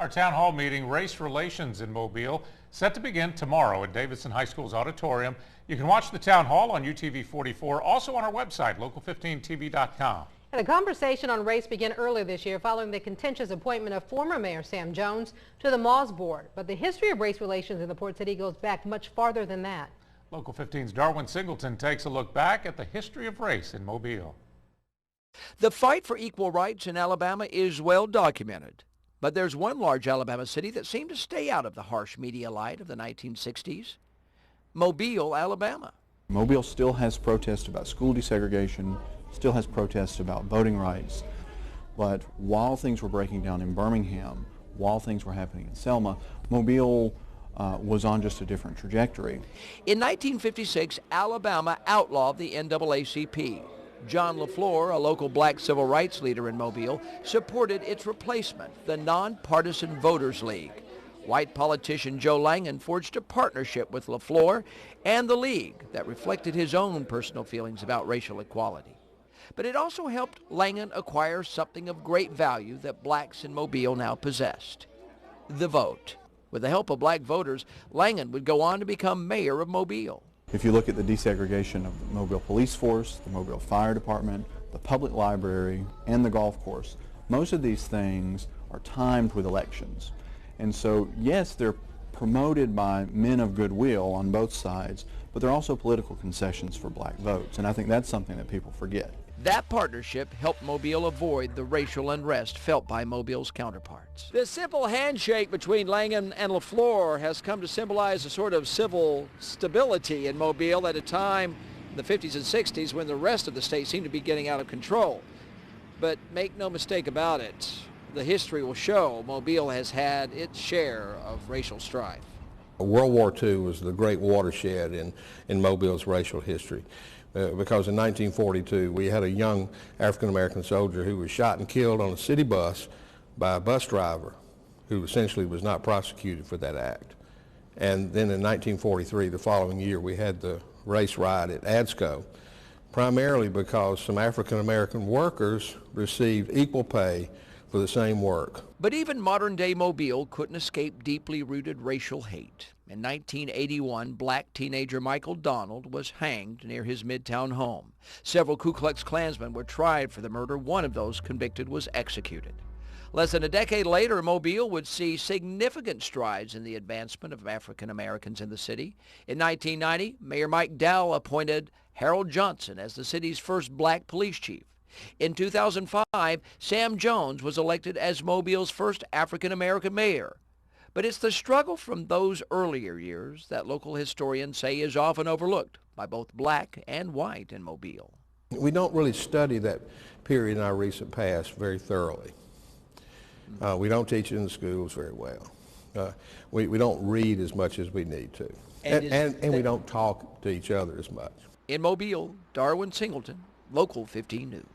Our town hall meeting, Race Relations in Mobile, set to begin tomorrow at Davidson High School's auditorium. You can watch the town hall on UTV 44, also on our website, local15tv.com. And a conversation on race began earlier this year following the contentious appointment of former Mayor Sam Jones to the MAWSS Board. But the history of race relations in the Port City goes back much farther than that. Local 15's Darwin Singleton takes a look back at the history of race in Mobile. The fight for equal rights in Alabama is well documented. But there's one large Alabama city that seemed to stay out of the harsh media light of the 1960s. Mobile, Alabama. Mobile still has protests about school desegregation, still has protests about voting rights. But while things were breaking down in Birmingham, while things were happening in Selma, Mobile was on just a different trajectory. In 1956, Alabama outlawed the NAACP. John LaFleur, a local black civil rights leader in Mobile, supported its replacement, the Nonpartisan Voters League. White politician Joe Langan forged a partnership with LaFleur and the League that reflected his own personal feelings about racial equality. But it also helped Langan acquire something of great value that blacks in Mobile now possessed: the vote. With the help of black voters, Langan would go on to become mayor of Mobile. If you look at the desegregation of the Mobile Police Force, the Mobile Fire Department, the public library, and the golf course, most of these things are timed with elections. And so, yes, they're promoted by men of goodwill on both sides, but they're also political concessions for black votes. And I think that's something that people forget. That partnership helped Mobile avoid the racial unrest felt by Mobile's counterparts. This simple handshake between Langan and LaFleur has come to symbolize a sort of civil stability in Mobile at a time in the 50s and 60s when the rest of the state seemed to be getting out of control. But make no mistake about it, the history will show Mobile has had its share of racial strife. World War II was the great watershed in Mobile's racial history. Because in 1942 we had a young African-American soldier who was shot and killed on a city bus by a bus driver who essentially was not prosecuted for that act. And then in 1943, the following year, we had the race riot at ADSCO, primarily because some African-American workers received equal pay for the same work. But even modern-day Mobile couldn't escape deeply rooted racial hate. In 1981, black teenager Michael Donald was hanged near his Midtown home. Several Ku Klux Klansmen were tried for the murder. One of those convicted was executed. Less than a decade later, Mobile would see significant strides in the advancement of African Americans in the city. In 1990, Mayor Mike Dowell appointed Harold Johnson as the city's first black police chief. In 2005, Sam Jones was elected as Mobile's first African-American mayor. But it's the struggle from those earlier years that local historians say is often overlooked by both black and white in Mobile. We don't really study that period in our recent past very thoroughly. We don't teach it in the schools very well. We don't read as much as we need to. And we don't talk to each other as much. In Mobile, Darwin Singleton, Local 15 News.